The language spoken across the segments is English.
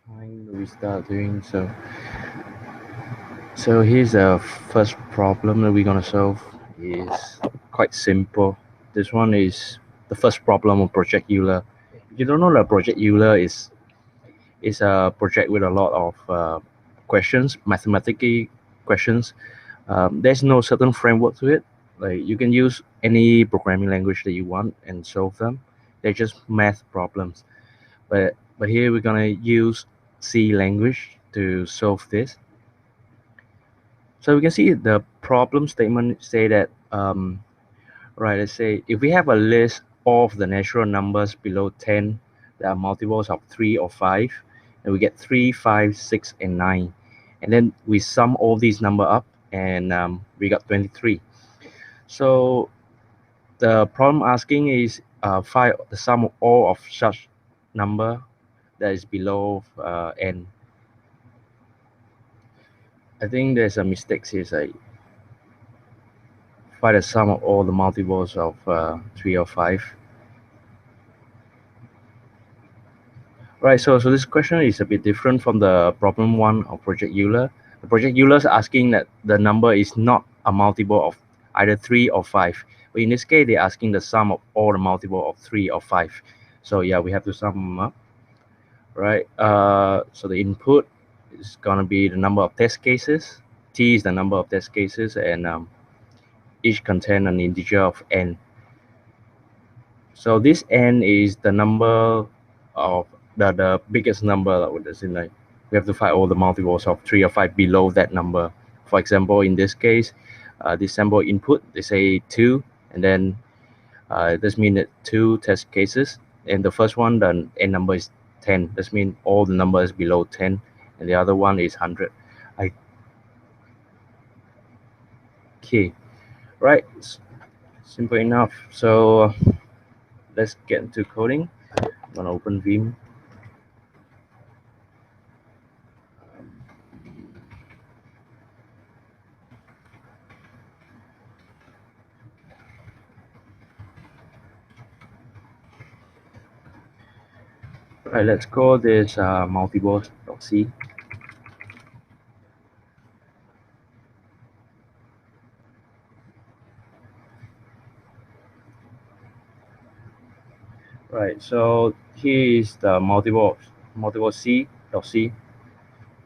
Time we start doing so. So here's the first problem that we're gonna solve. Is quite simple. This one is the first problem of Project Euler. If you don't know, that Project Euler is a project with a lot of questions, mathematical questions. There's no certain framework to it. Like you can use any programming language that you want and solve them. They're just math problems. But here we're gonna use C language to solve this. So we can see the problem statement say that right. Let's say if we have a list of the natural numbers below 10 that are multiples of 3 or 5, and we get 3, 5, 6, and 9, and then we sum all these number up, and we got 23. So the problem asking is find the sum of all of such number that is below n. I think there's a mistake here. Like find the sum of all the multiples of 3 or 5. Right, so this question is a bit different from the problem one of Project Euler. The Project Euler is asking that the number is not a multiple of either 3 or 5. But in this case, they're asking the sum of all the multiple of 3 or 5. So yeah, we have to sum them up. Right, so the input is going to be the number of test cases. T is the number of test cases, and each contain an integer of n. So this n is the number of the biggest number that would in like we have to find all the multiples of 3 or 5 below that number. For example, in this case, this sample input they say 2, and then this means that 2 test cases, and the first one the n number is 10. This means all the numbers below 10, and the other one is 100. Okay, right, simple enough. So let's get into coding. I'm gonna open Vim. Right, let's call this multiples.c. Right, so here is the multiple c.c,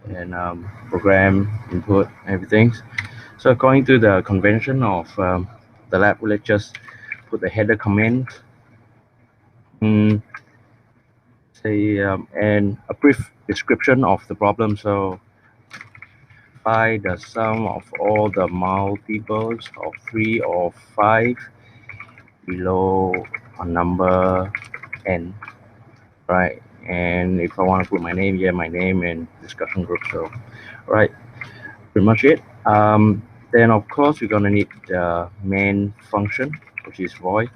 and program input everything. So according to the convention of the lab, let's just put the header comment, say and a brief description of the problem. So find the sum of all the multiples of 3 or 5 below a number n. Right, and if I want to put my name, yeah, my name and discussion group. So right, pretty much it. Then of course we're gonna need the main function, which is void.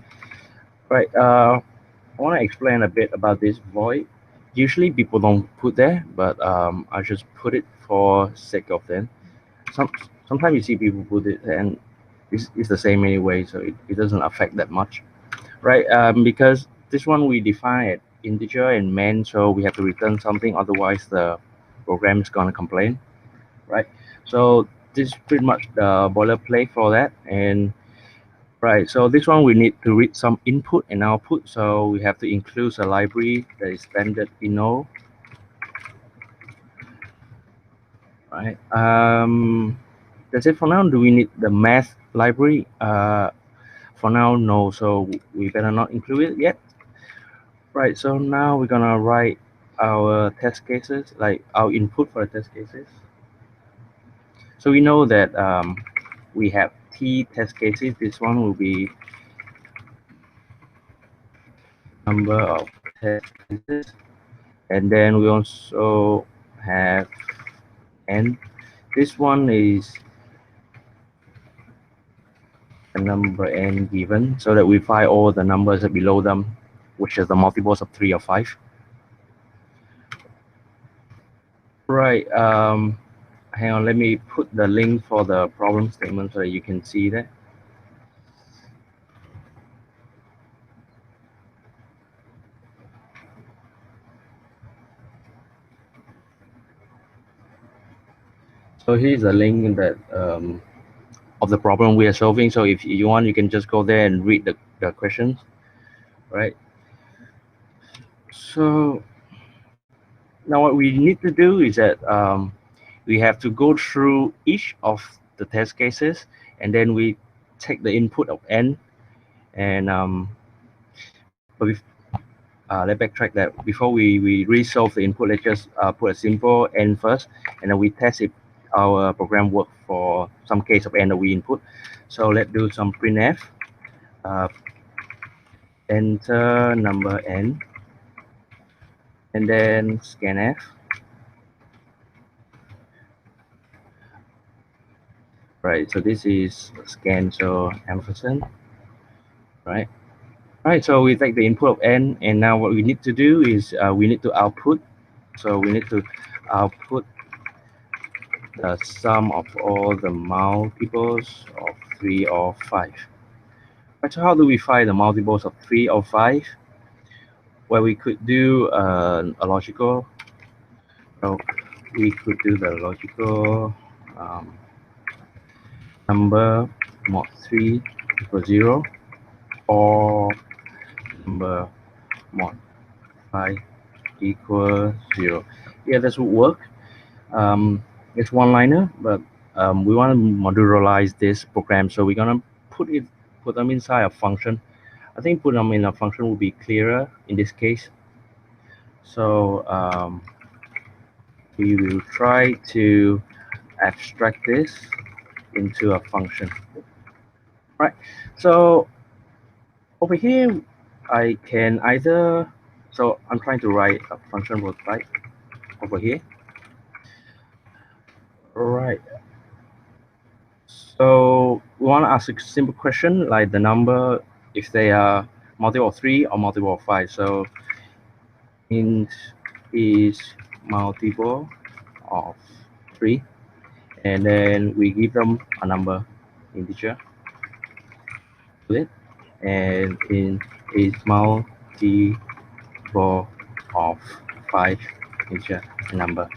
Right, I want to explain a bit about this void. Usually people don't put there, but I just put it for sake of them. Sometimes you see people put it, and it's the same anyway, so it doesn't affect that much. Right, because this one we define it integer and main, so we have to return something, otherwise the program is gonna complain. Right, so this is pretty much the boilerplate for that. And right, so this one we need to read some input and output, so we have to include a library that is standard Pinot. Right, that's it for now. Do we need the math library? For now, no, so we better not include it yet. Right, so now we're gonna write our test cases, like our input for the test cases. So we know that we have t test cases. This one will be number of test cases, and then we also have n. This one is the number n given, so that we find all the numbers below them, which is the multiples of 3 or 5. Right. Hang on, let me put the link for the problem statement so that you can see that. So here's a link that of the problem we are solving. So if you want, you can just go there and read the questions, right? So now what we need to do is that we have to go through each of the test cases, and then we take the input of n, and but let's backtrack that. Before we resolve the input, let's just put a simple n first, and then we test if our program work for some case of n that we input. So let's do some printf, uh, enter number n, and then scanf. Right, so this is scan, so ampersand, right? Right, so we take the input of n, and now what we need to do is we need to output. So we need to output the sum of all the multiples of 3 or 5. Right, so how do we find the multiples of 3 or 5? Well, we could do a logical. So we could do the logical number mod 3 equals 0, or number mod 5 equals 0. Yeah, this would work. It's one-liner, but we want to modularize this program, so we're gonna put them inside a function. I think put them in a function will be clearer in this case. So we will try to abstract this into a function. Right. So over here, I can either. So I'm trying to write a function prototype over here. All right. So we want to ask a simple question like the number, if they are multiple of 3 or multiple of 5. So int is multiple of 3, and then we give them a number, integer, to it, and int is multiple of 5, integer, number.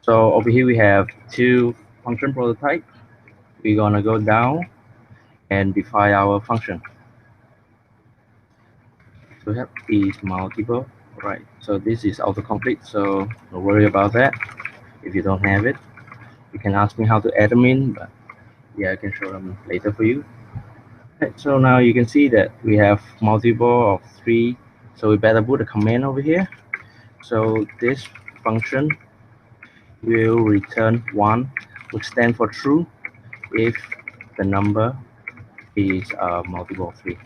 So over here we have two function prototype. We're gonna go down and define our function. So we have is multiple, right? So this is autocomplete, so don't worry about that. If you don't have it, you can ask me how to add them in, but yeah, I can show them later for you. Right, so now you can see that we have multiple of 3, so we better put a command over here. So this function will return 1, which stands for true if the number is multiple of 3,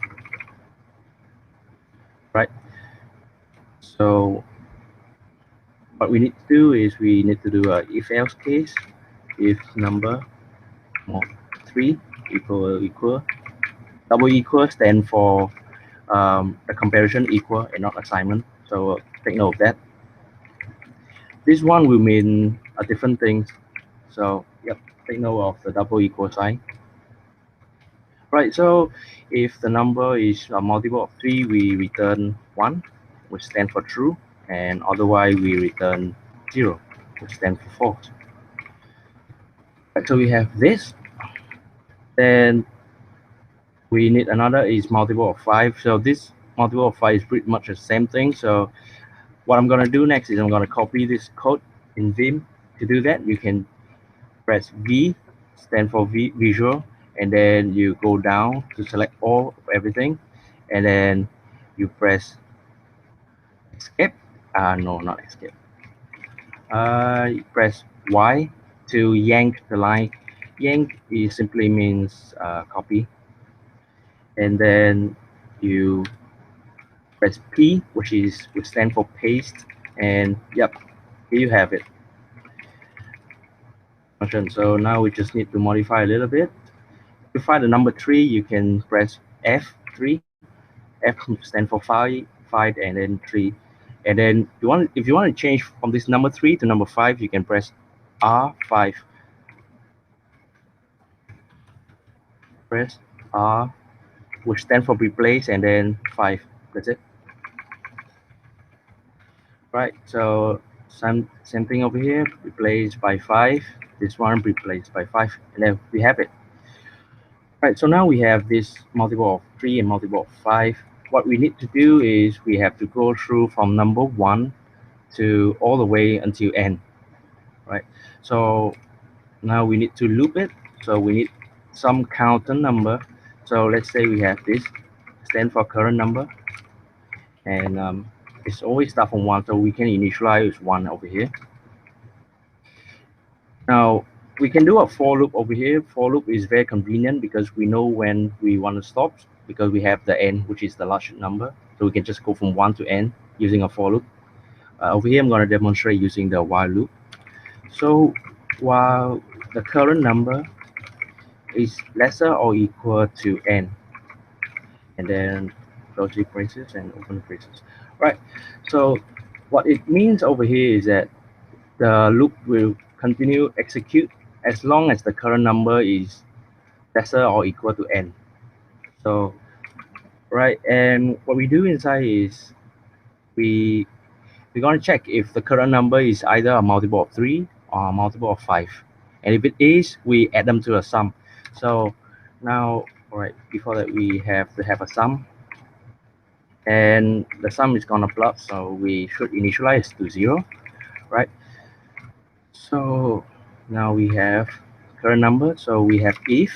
right? So what we need to do is we need to do a if else case. If number mod 3 equal double equal stand for a comparison equal and not assignment, so take note of that. This one will mean a different thing, so yep, take note of the double equal sign. Right, so if the number is a multiple of 3, we return 1, which stands for true, and otherwise we return 0, which stands for false. Right, so we have this. Then we need another is multiple of 5. So this multiple of 5 is pretty much the same thing. So what I'm going to do next is I'm going to copy this code in Vim. To do that, you can press V, stand for visual, and then you go down to select all of everything, and then you press escape. No, not escape. You press Y to yank the line. Yank is simply means copy, and then you press P, which stands for paste, and yep, here you have it. So now we just need to modify a little bit. To find the number 3, you can press F3. F stands for 5, and then 3. And then if you want to change from this number 3 to number 5, you can press R5. Press R, which stands for replace, and then 5. That's it. Right. So same thing over here. Replace by 5. this one replaced by 5, and then we have it. Right, so now we have this multiple of 3 and multiple of 5. What we need to do is we have to go through from number 1 to all the way until n, right? So now we need to loop it. So we need some counter number. So let's say we have this, stand for current number, and it's always start from 1, so we can initialize 1 over here. Now we can do a for loop over here. For loop is very convenient because we know when we want to stop, because we have the n, which is the large number, so we can just go from 1 to n using a for loop. Over here I'm going to demonstrate using the while loop. So while the current number is lesser or equal to n, and then close the braces and open the braces. Right, so what it means over here is that the loop will continue execute as long as the current number is lesser or equal to n. So right, and what we do inside is we're going to check if the current number is either a multiple of 3 or a multiple of 5, and if it is, we add them to a sum. So now, all right, before that we have to have a sum, and the sum is gonna plus, so we should initialize to 0, right? So now we have current number, so we have if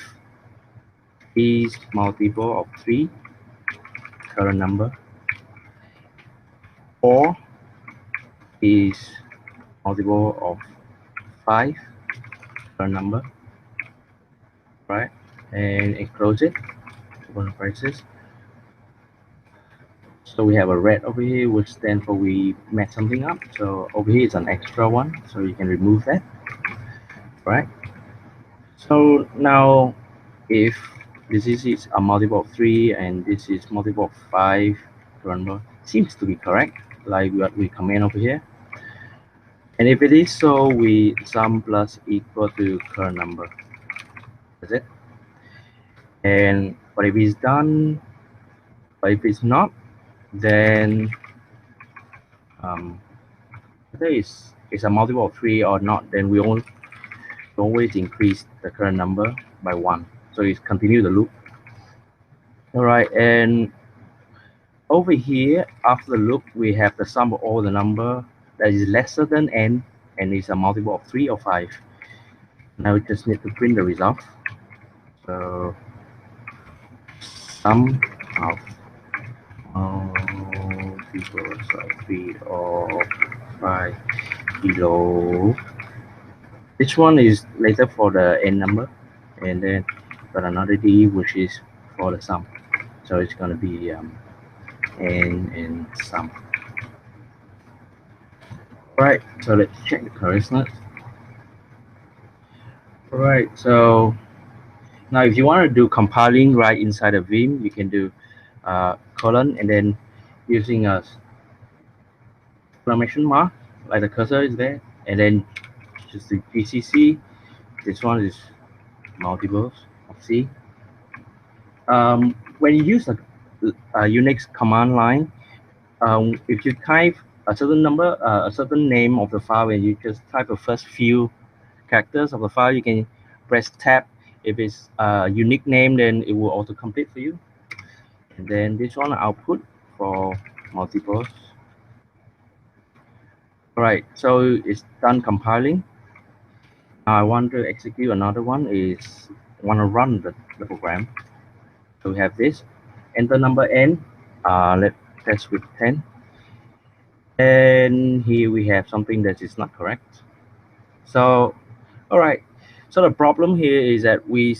is multiple of 3 current number, or is multiple of 5 current number, right? And close it, open braces. So we have a red over here, which stands for we messed something up. So over here is an extra one, so you can remove that, right? So now if this is a multiple of 3 and this is multiple of 5, remember, seems to be correct, like what we comment over here. And if it is so, we sum plus equal to current number. That's it. And but if it's done, but if it's not, then whether it's a multiple of 3 or not, then we always increase the current number by 1. So it's continue the loop. All right, and over here after the loop we have the sum of all the number that is lesser than n and is a multiple of 3 or 5. Now we just need to print the result. So sum of multiples of 3 or 5 below. This one is later for the n number, and then got another d which is for the sum. So it's going to be n and sum. Right, so let's check the correctness. Right, so now if you want to do compiling right inside of Vim, you can do colon and then using a exclamation mark, like the cursor is there, and then just the GCC. This one is multiples of C. When you use a Unix command line, if you type a certain number, a certain name of the file, and you just type the first few characters of the file, you can press tab. If it's a unique name, then it will auto complete for you. And then this one output for multiples. All right, so it's done compiling. Now I want to execute another one. Is want to run the program. So we have this. Enter number n. Let's test with 10. And here we have something that is not correct. So, all right. So the problem here is that we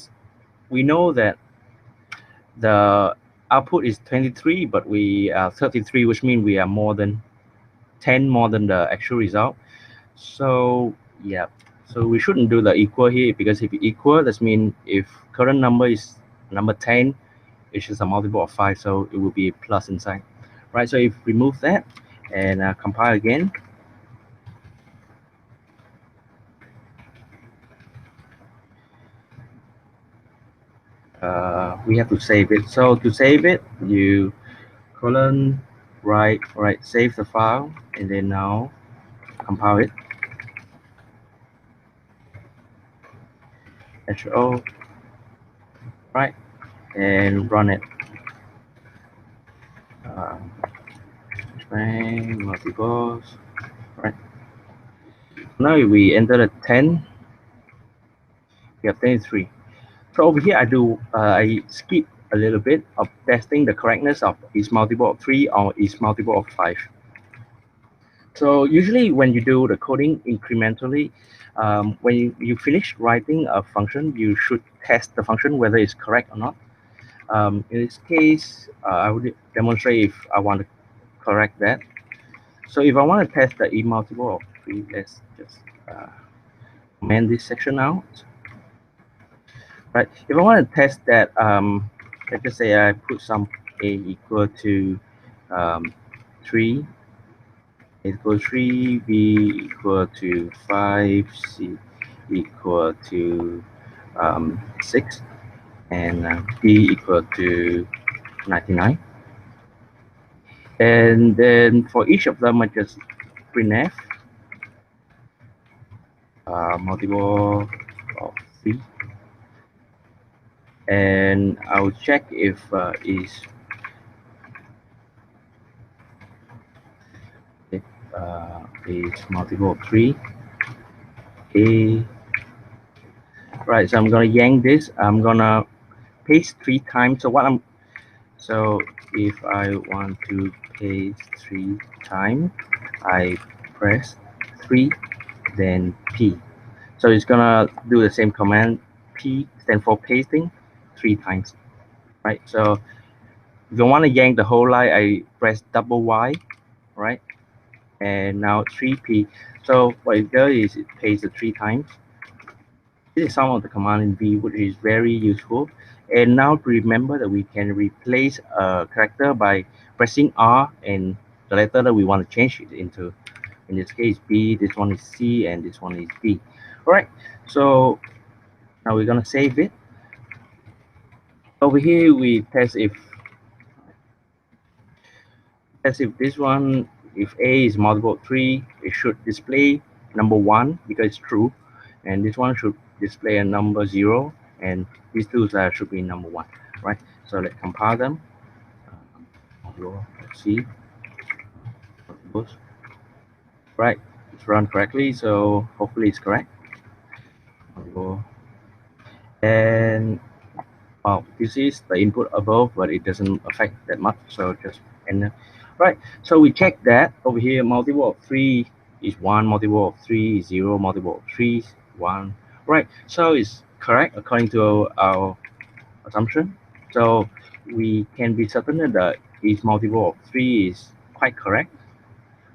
know that the output is 23, but we are 33, which means we are more than 10 more than the actual result. So yeah, so we shouldn't do the equal here, because if you equal, that means if current number is number 10, it's just a multiple of 5, so it will be plus inside, right? So if we remove that and compile again, we have to save it. So to save it, you colon right, save the file, and then now compile it. HO, right, and run it. Multiples, right. Now if we enter the 10, we have 23. So over here, I skip a little bit of testing the correctness of is multiple of 3 or is multiple of 5. So usually when you do the coding incrementally, when you finish writing a function, you should test the function whether it's correct or not. In this case, I would demonstrate if I want to correct that. So if I want to test the e multiple of 3, let's just comment this section out. Right. If I want to test that, let's just say I put some a equal to 3, a equal 3, b equal to 5, c equal to 6, and d equal to 99. And then for each of them, I just printf multiple of 3, and I'll check if is multiple of 3. A, right, so I'm gonna yank this. I'm gonna paste 3 times. So if I want to paste 3 times, I press 3, then P. So it's gonna do the same command. P stand for pasting 3 times, right? So if you want to yank the whole line, I press double Y, right? And now 3P. So what it does is it pastes it 3 times. This is some of the command in V, which is very useful. And now remember that we can replace a character by pressing R and the letter that we want to change it into. In this case, B, this one is C, and this one is D. All right, so now we're gonna save it. Over here, we test if this one, if A is multiple of 3, it should display number 1 because it's true, and this one should display a number 0, and these two should be number 1, right? So let's compile them. Let's see, right? It's run correctly, so hopefully it's correct. And well, this is the input above, but it doesn't affect that much, so just enter. Right, so we check that over here. Multiple of 3 is 1, multiple of 3 is 0, multiple of 3 is 1. Right, so it's correct according to our assumption. So we can be certain that the is multiple of 3 is quite correct.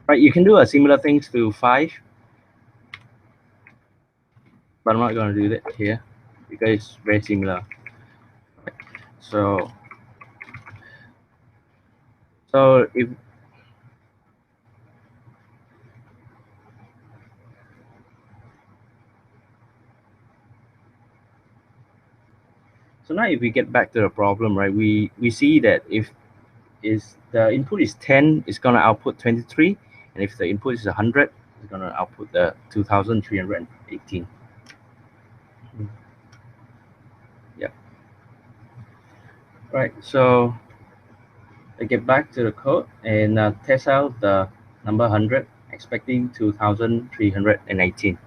Right, you can do a similar things to 5, but I'm not going to do that here because it's very similar. So if so now if we get back to the problem, right, we see that if the input is 10, it's going to output 23, and if the input is 100, it's going to output the 2318. Yeah. Right, so I get back to the code and test out the number 100, expecting 2318.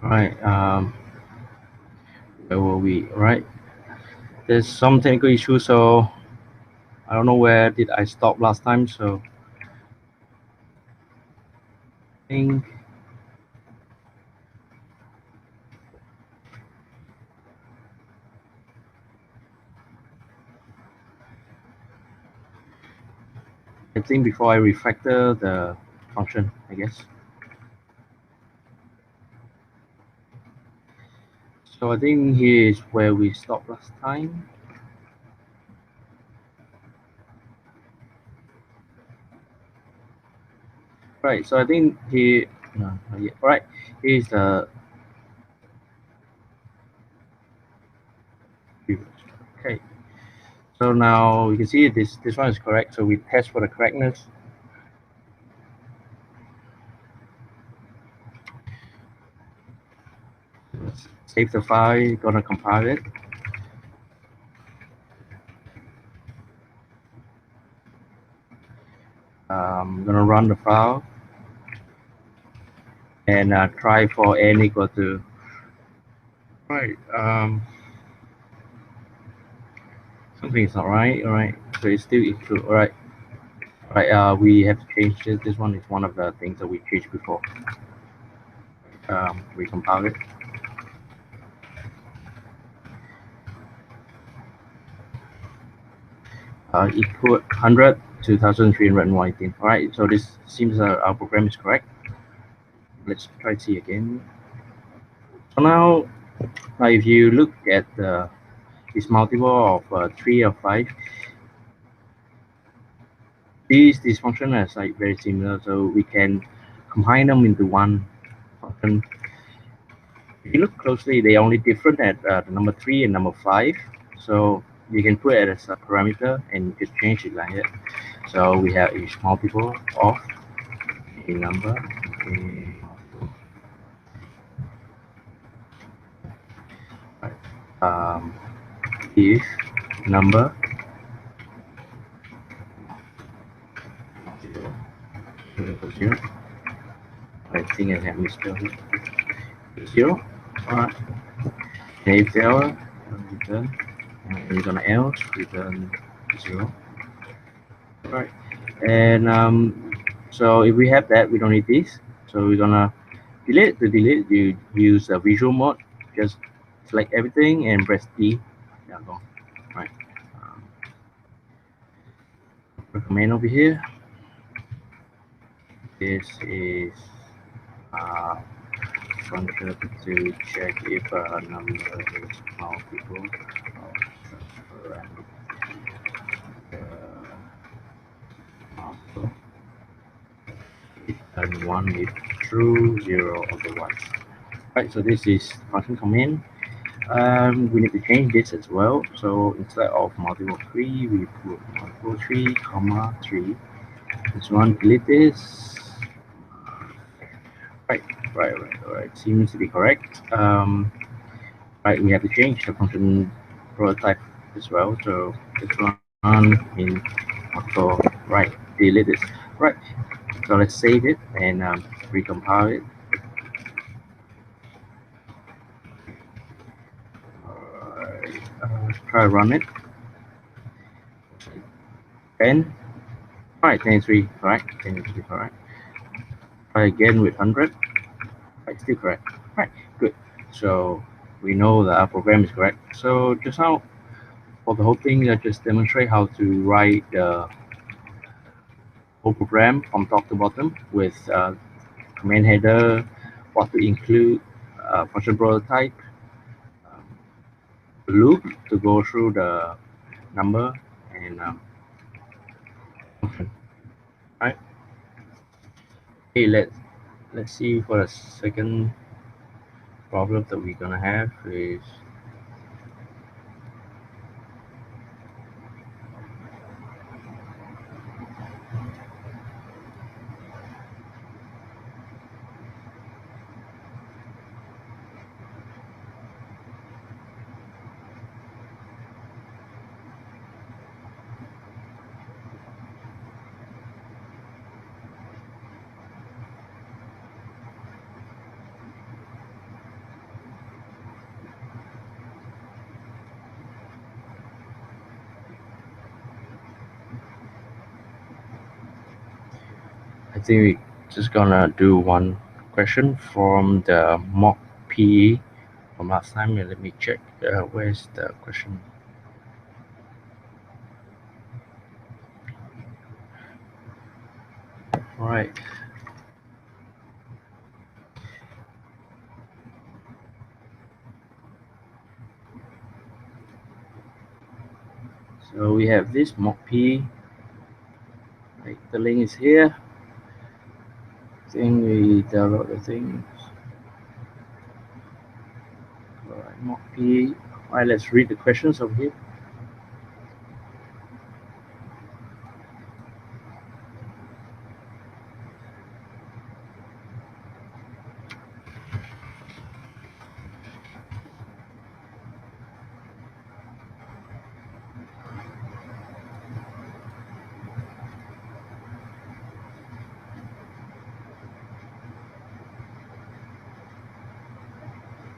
All right. Where were we? All right. There's some technical issue, so I don't know where did I stop last time. So think I think before I refactor the function, I guess. So I think here is where we stopped last time. Right. So I think here, no, not yet. All right. Here's the okay. So now you can see this one is correct. So we test for the correctness. Let's save the file. Gonna compile it. Gonna run the file and try for n equal to. Right. Something is not right. All right. So it's still true. All right. All right. We have to change this. This one is one of the things that we changed before. We compile it. Equal 100 2,319. All right. So this seems our program is correct. Let's try to see again. So now, if you look at this multiple of 3 or 5, these functions are like very similar, so we can combine them into one function. If you look closely, they are only different at the number 3 and number 5. So you can put it as a parameter and just change it like that. So we have each multiple of a number. Um, if number 0, I think I have misspelled it. 0. Alright. And if error, return. And you're gonna else return 0. Right. And so if we have that, we don't need this. So we're gonna delete. To delete, you use a visual mode. Just select everything and press D. Yeah, go. Right. Recommend over here. This is function to check if a number is multiple of such parameter. And 1 if true, 0 otherwise. Right, so this is function command. We need to change this as well. So instead of multiple 3, we put multiple 3, comma 3. This one, delete this. Right, right. Seems to be correct. Right, we have to change the function prototype as well. So this one in auto, right, delete this. Right, so let's save it and recompile it. Try run it. 10. Alright, 10 correct. 10 correct. Try again with 100. Right, still correct. Right, good. So we know that our program is correct. So just now, for the whole thing, I just demonstrate how to write the whole program from top to bottom with command header, what to include, function prototype, um, loop to go through the number, and function. Right. Okay, let's see for the second problem that we're gonna have is think we just gonna do one question from the mock PE from last time. Let me check. Where's the question? All right. So we have this mock PE. Right, the link is here. I think we download the thing. All right, mock PE. All right, let's read the questions over here.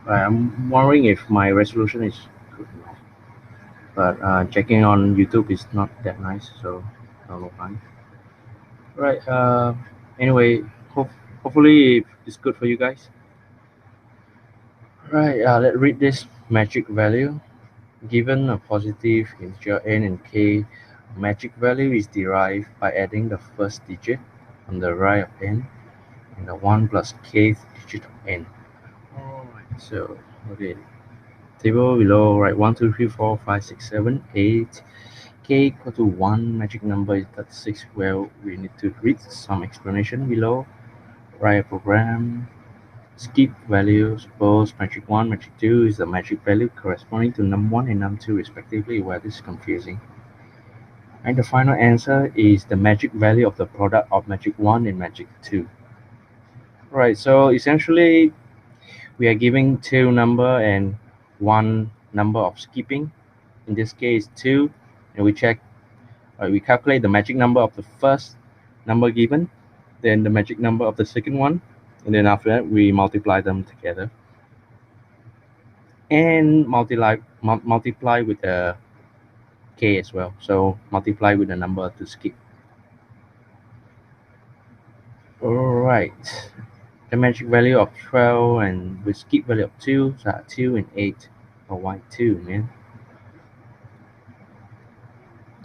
I'm wondering if my resolution is good enough, but checking on YouTube is not that nice, so I'll look fine. Right. Anyway, hopefully it's good for you guys. Right. Let's read this magic value. Given a positive integer n and k, magic value is derived by adding the first digit on the right of n and the 1 plus kth digit of n. Alright, so okay. Table below, right? 1, 2, 3, 4, 5, 6, 7, 8. K equal to 1 magic number is 36. Well, we need to read some explanation below. Write a program. Skip value. Suppose magic 1, magic 2 is the magic value corresponding to num1 and num2 respectively. Well, this is confusing. And the final answer is the magic value of the product of magic 1 and magic 2. Right, so essentially we are giving two number and one number of skipping. In this case 2, and we check, we calculate the magic number of the first number given, then the magic number of the second one, and then after that we multiply them together and multiply with the k as well. So multiply with the number to skip. All right, the magic value of 12 and we skip value of 2, so 2 and 8. Or why 2, man?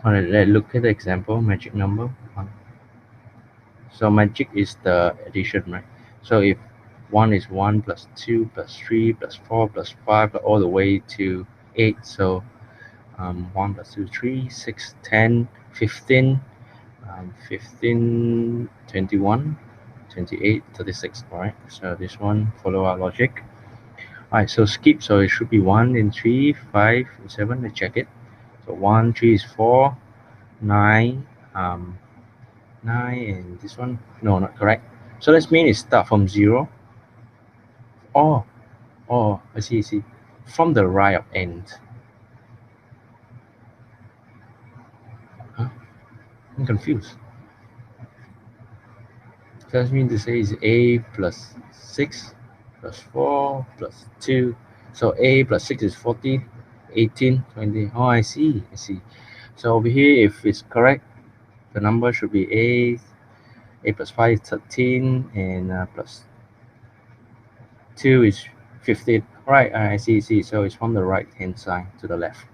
All right, let's look at the example. Magic number 1. So magic is the addition, right? So if 1 is 1 plus 2 plus 3 plus 4 plus 5 all the way to 8, so 1 plus 2, 3, 6, 10, 15, 15, 21, 28, 36. All right, so this one follow our logic. All right, so skip, so it should be 1 and 3, 5 and 7. Let's check it. So 1, 3 is 4, 9, 9, and this one, no, not correct. So that means it start from 0. Oh, I see. From the right of end. Huh? I'm confused. That means to say is a plus 6 plus 4 plus 2. So a plus 6 is 14, 18, 20. Oh, I see. So over here, if it's correct, the number should be a plus 5 is 13, and plus 2 is 15. Right, I see. So it's from the right hand side to the left.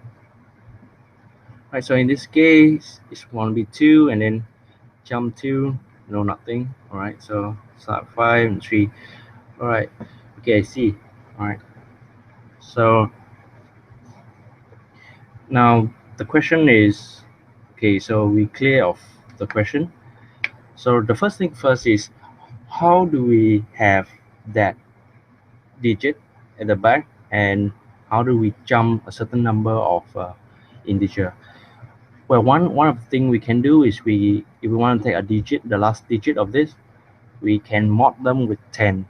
Right, so in this case, it's going to be 2 and then jump 2, no nothing. All right, so start 5 and 3. All right, okay, I see. All right, so now the question is, okay, so we clear off the question. So the first thing first is, how do we have that digit at the back, and how do we jump a certain number of integer? Well, one of the things we can do is, if we want to take a digit, the last digit of this, we can mod them with 10.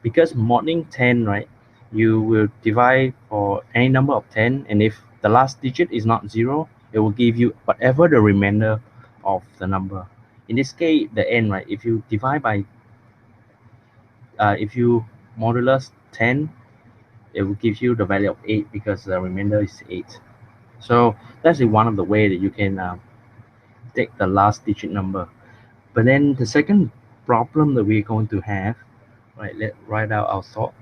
Because modding 10, right, you will divide for any number of 10, and if the last digit is not 0, it will give you whatever the remainder of the number. In this case, the n, right, if you divide by, if you modulus 10, it will give you the value of 8 because the remainder is 8. So that's one of the way that you can take the last digit number. But then the second problem that we're going to have. Right, let's write out our thought.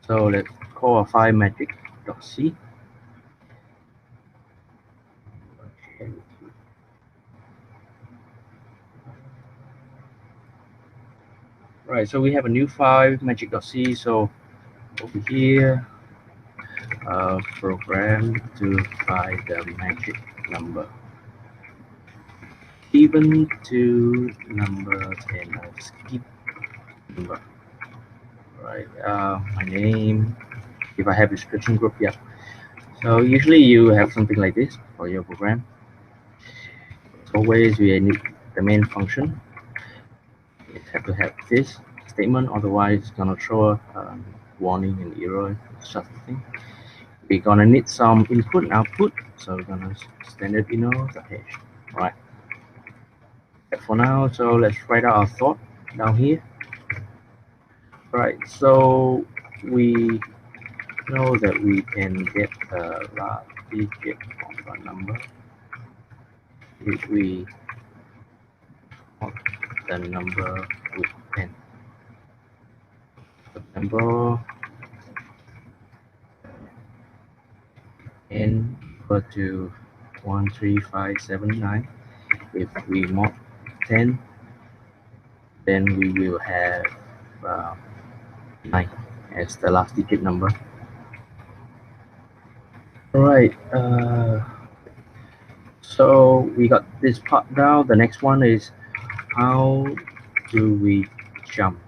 So let's call a file magic.c. Right, so we have a new file magic.c. So over here, program to find the magic number even to numbers and skip number. Right, my name. If I have description group, yeah. So usually you have something like this for your program. As always, we need the main function. You have to have this statement, otherwise it's gonna throw a warning and error, such a thing. We're gonna need some input and output, so we're gonna standard the hash. Right. For now, so let's write out our thought down here. Right. So we know that we can get a large digit of a number if we put the number with 10. The number n equal to 13579. If we mod 10, then we will have 9 as the last digit number. Alright, so we got this part down. The next one is how do we jump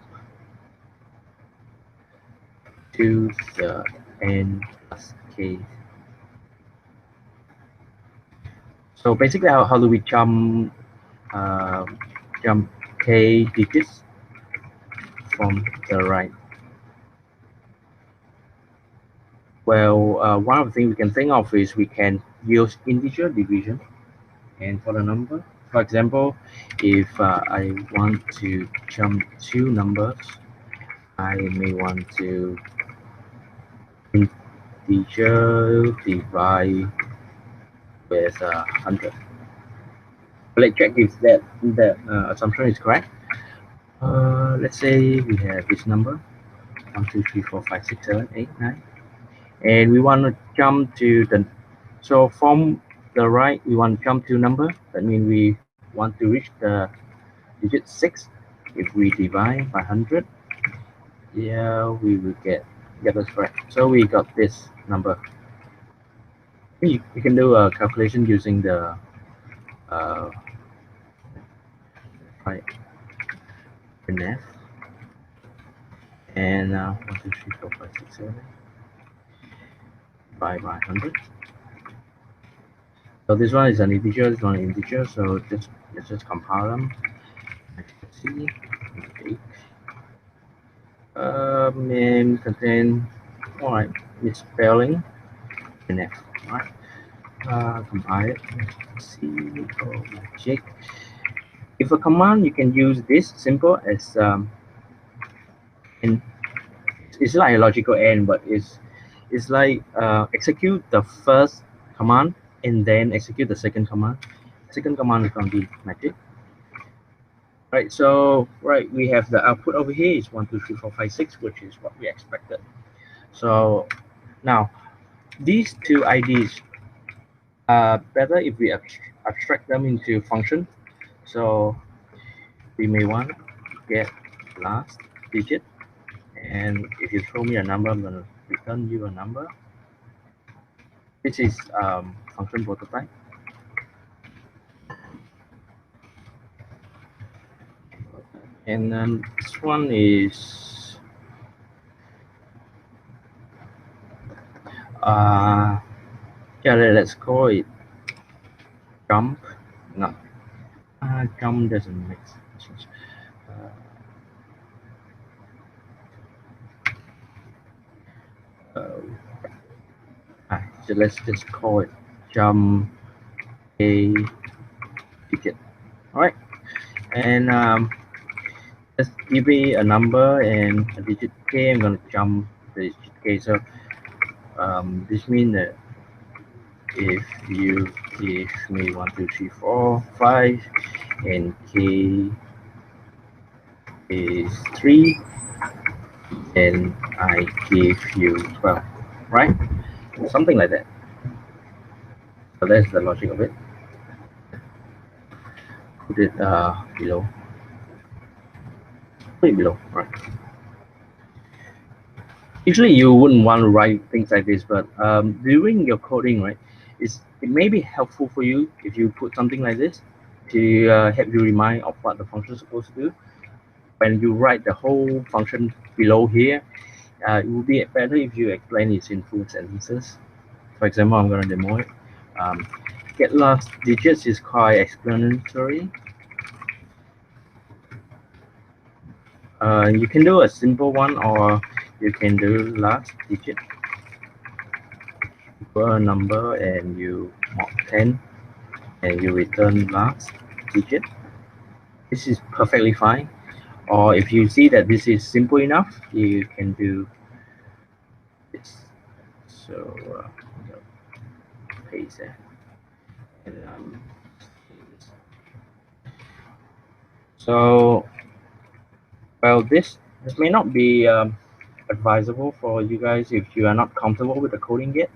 to the n plus k? So basically, how do we jump k digits from the right? Well, one of the things we can think of is we can use integer division. And for the number, for example, if I want to jump two numbers, I may want to integer divide with 100. Let's check if that assumption is correct. Let's say we have this number 1, 2, 3, 4, 5, 6, 7, 8, 9, and we want to jump to the. So from the right, we want to jump to number. That means we want to reach the digit 6. If we divide by 100, yeah, we will get this correct. So we got this number. You can do a calculation using the right printf and 1, 2, 3, 4, 5, 6, 7 divide by 100. So this one is an integer, this one is an integer. So let's just compile them. See, and contain. All right, misspelling. Printf. All right. Compile it. See, magic. If a command, you can use this simple as and it's like a logical AND, but it's like execute the first command and then execute the second command. Second command is going to be magic. Right, so we have the output over here is 1, 2, 3, 4, 5, 6, which is what we expected. So now these two IDs are better if we abstract them into function. So we may want to get last digit, and if you throw me a number, I'm going to return you a number. This is function prototype. And then this one is yeah, let's call it jump. No, jump doesn't make sense. So let's just call it jump a digit. All right, and just give me a number and a digit k. I'm going to jump the digit k. So this means that if you give me 1, 2, 3, 4, 5, and k is 3, and I give you 12, right? Something like that. So that's the logic of it. Put it below. Put it below, right? Usually you wouldn't want to write things like this, but during your coding, right, it may be helpful for you if you put something like this to help you remind of what the function is supposed to do. When you write the whole function below here, it would be better if you explain it in full sentences. For example, I'm going to demo it. Get last digits is quite explanatory. You can do a simple one, or you can do last digit equal a number and you mod 10 and you return last digit. This is perfectly fine. Or if you see that this is simple enough, you can do this. So paste that. And, so well, this may not be advisable for you guys if you are not comfortable with the coding yet.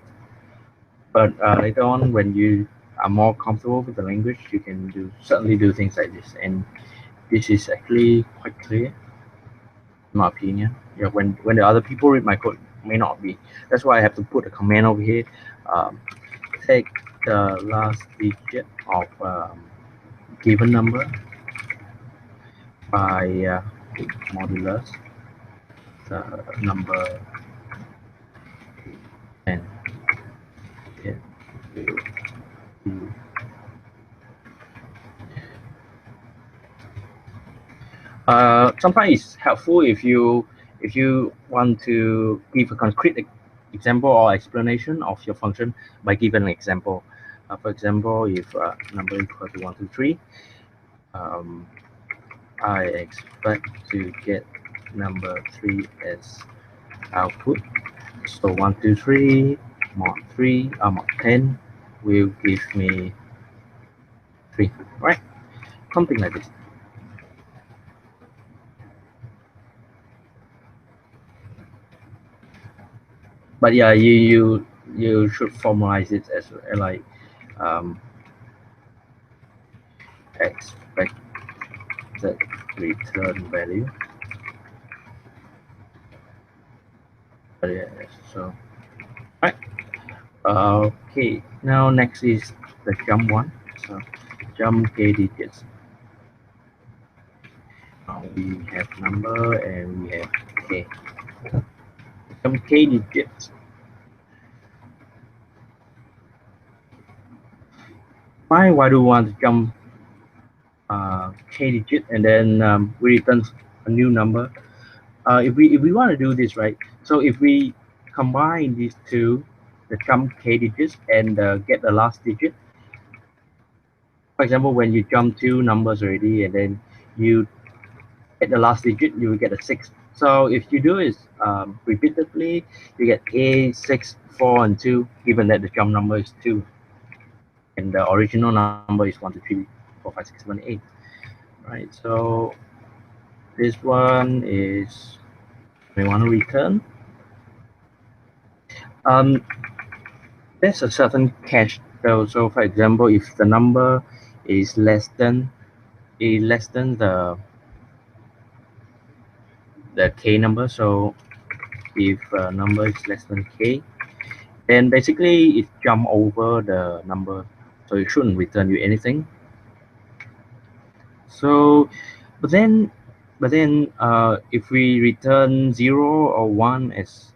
But later on, when you are more comfortable with the language, you can certainly do things like this. And this is actually quite clear, in my opinion. Yeah, when the other people read my code, may not be. That's why I have to put a command over here. Take the last digit of given number by modulus the number, and it will be sometimes it's helpful if you want to give a concrete example or explanation of your function by giving an example. For example, if number equal to 1, 2, 3, I expect to get number 3 as output. So 1, 2, 3 mod 3 mod 10 will give me 3, right? Something like this. But yeah, you should formalize it as like expect the return value. So right. Okay, now next is the jump one. So jump k digits. We have number and we have k. Jump k digits. Why do we want to jump k digit and then we return a new number? If we want to do this, right? So if we combine these two, the jump k digits and get the last digit. For example, when you jump two numbers already and then you get the last digit, you will get a 6. So if you do is repeatedly, you get a 6, 4, and 2, given that the jump number is 2. And the original number is 1, 2, 3, 4, 5, 6, 7, 8. Right, so this one is we want to return. There's a certain cache though. So for example, if the number is less than the k number, so if number is less than k, then basically it jump over the number, so it shouldn't return you anything. So but then if we return 0 or 1 as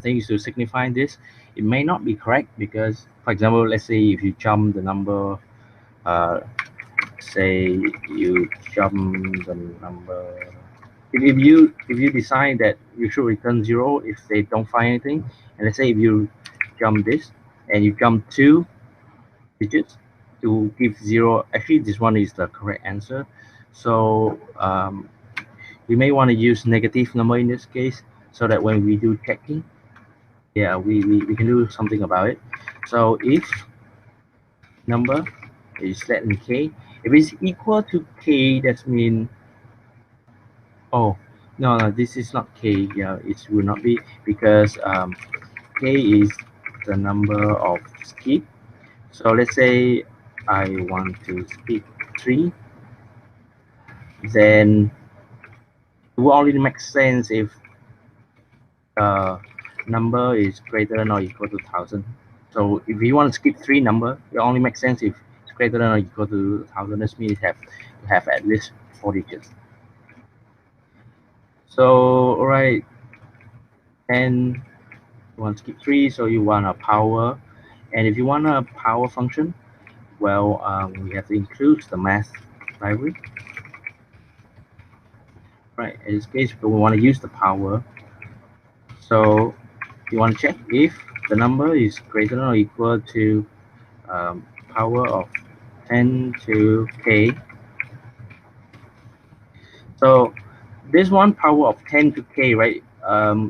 things to signify this, it may not be correct, because for example, let's say if you jump the number, say you jump the number, if you decide that you should return 0 if they don't find anything, and let's say if you jump this and you jump 2 digits to give 0, actually this one is the correct answer. So we may want to use negative number in this case, so that when we do checking, yeah, we can do something about it. So if number is less than k, If it's equal to k, that means, oh, no, this is not k. Yeah, it will not be, because k is the number of skip. So let's say I want to skip 3, then it will only make sense if number is greater than or equal to 1000. So if you want to skip 3 number, it only makes sense if it's greater than or equal to 1000. That means you have at least 4 digits. So alright, and you want to skip 3, so you want a power. And if you want a power function, well, we have to include the math library. Right, in this case, we want to use the power. So you want to check if the number is greater than or equal to power of 10 to k. So this one power of 10 to k, right?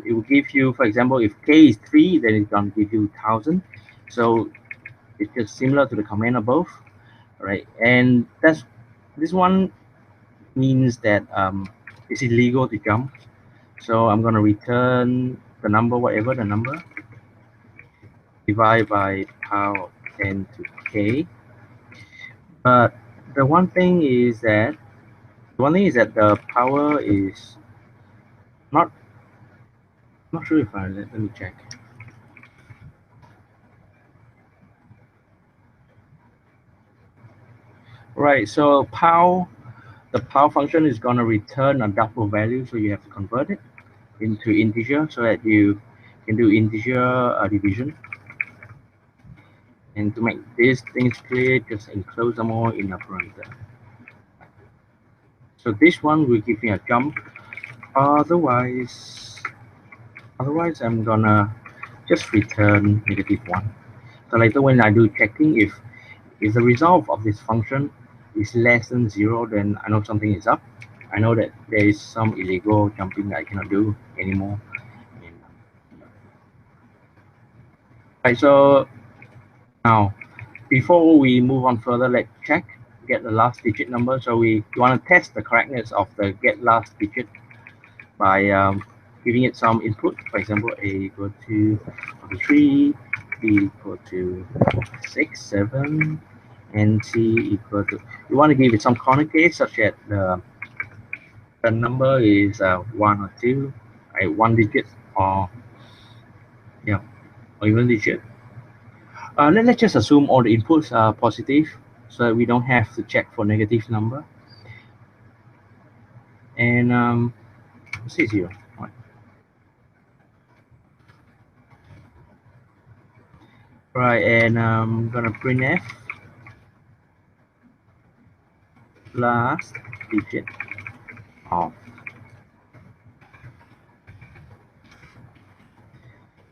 It will give you, for example, if k is 3, then it's going to give you 1000. So it's just similar to the command above, right? And this one means that it's illegal to jump. So I'm going to return the number, whatever the number, divide by power of 10 to k. But the one thing is that the power is not sure if let me check. Right, so the power function is going to return a double value, so you have to convert it into integer so that you can do integer division. And to make these things clear, just enclose them all in a parameter. So this one will give me a jump. Otherwise I'm gonna just return -1. So later when I do checking, if the result of this function is less than 0, then I know something is up. I know that there is some illegal jumping that I cannot do anymore. Right, so now before we move on further, let's get the last digit number. So we want to test the correctness of the get last digit by giving it some input. For example, a equal to 3, b equal to 6, 7, and c equal to. You want to give it some corner case such that the number is 1 or 2, one digit, or yeah, or even digit. Let's just assume all the inputs are positive, so that we don't have to check for negative number. And let's say 0. Right, and I'm gonna printf last digit of.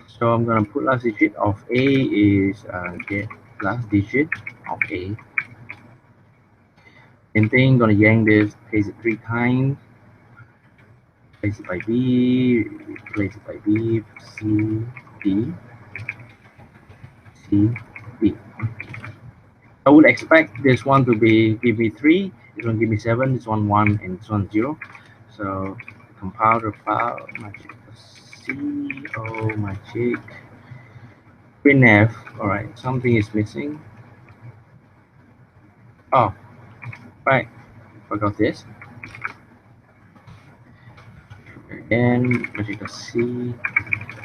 So I'm gonna put last digit of a is get last digit of a. Same thing, gonna yank this, paste it 3 times, place it by b, replace it by b, c, d, c, d. I would expect this one to give me 3, this one give me 7, this one 1, and this one 0. So compile the file, magic c, oh magic printf. All right, something is missing. Oh, right, forgot this. Again, magic c,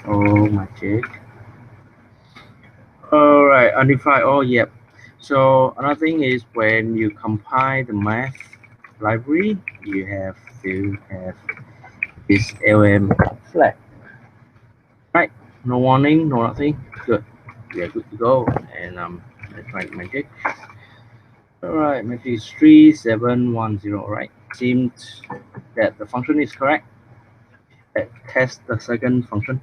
oh magic. All right, unify. Oh, yep. So another thing is when you compile the math library, you have to have this LM flag. Right, no warning, no nothing. Good, we are good to go. And let's try magic. All right, magic is 3710. Right, seems that the function is correct. Let's test the second function.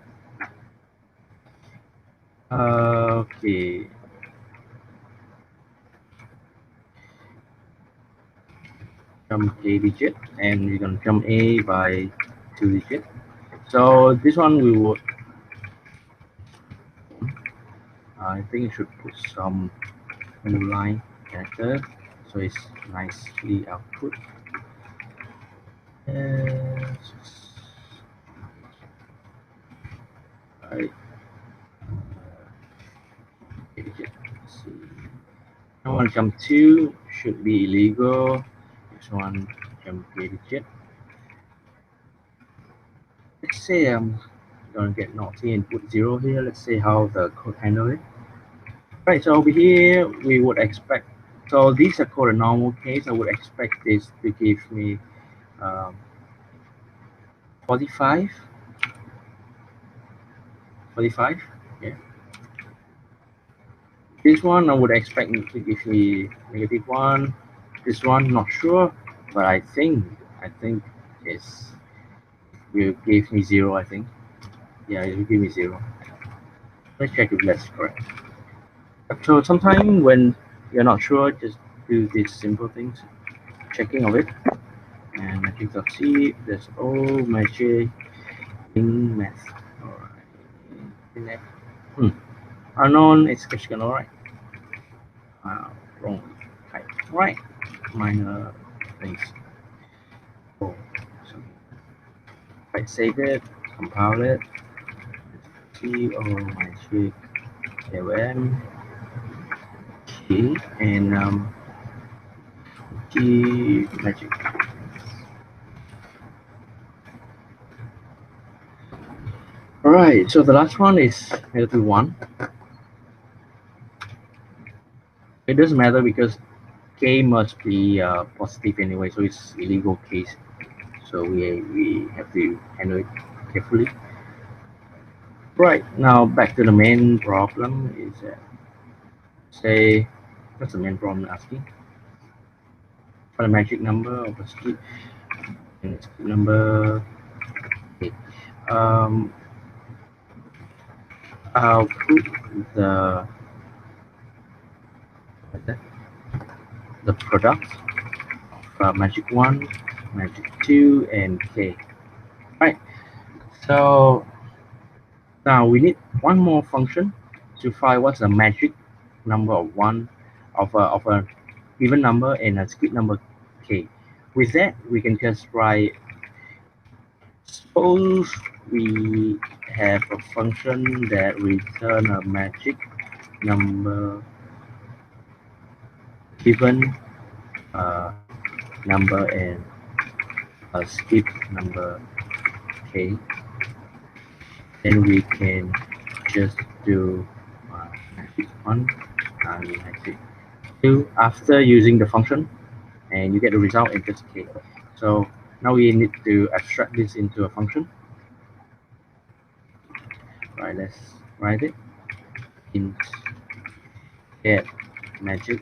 Okay. Jump a digit, and we're gonna jump a by 2 digits. So this one we would, I think it should put some new line character. so it's nicely output. Right. Let's see. That one jump 2 should be illegal. This one jump digit. Let's say I'm gonna get naughty and put 0 here. Let's see how the code handle it. Right, so over here we would expect, so these are called a normal case. I would expect this to give me 45. Yeah. This one I would expect it to give me -1. This one not sure, but I think it's will give me 0. I think, yeah, it will give me 0. Let's check if that's correct. So sometimes when you're not sure, just do these simple things, checking of it, and magic.c. There's all magic in math. Alright. Unknown expression. Alright. Wrong type. Right. Minor things. Oh, so I save it, compile it. See all magic LM key and key magic. Alright, so the last one is -1. It doesn't matter because K must be positive anyway, so it's illegal case. So we have to handle it carefully. Right, now back to the main problem is say, what's the main problem asking? For the magic number of a skip, and skip number. Okay. I'll put the product of magic 1, magic 2, and K. Right. So now we need one more function to find what's the magic number of a given number and a skip number K. With that, we can just write. Suppose we have a function that return a magic number given number and a skip number K. Then we can just do magic 1 and magic 2 after using the function, and you get the result in just K. So now we need to abstract this into a function. Right, let's write it. Int get magic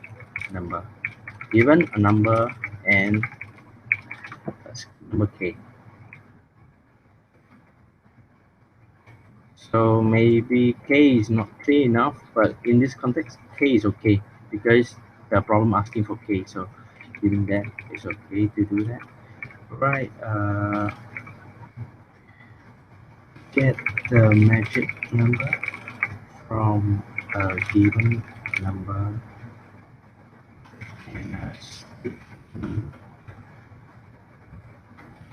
number, given a number and number K. So maybe K is not clear enough, but in this context, K is okay because the problem asking for K. So given that, it's okay to do that. Right. Get the magic number from a given number and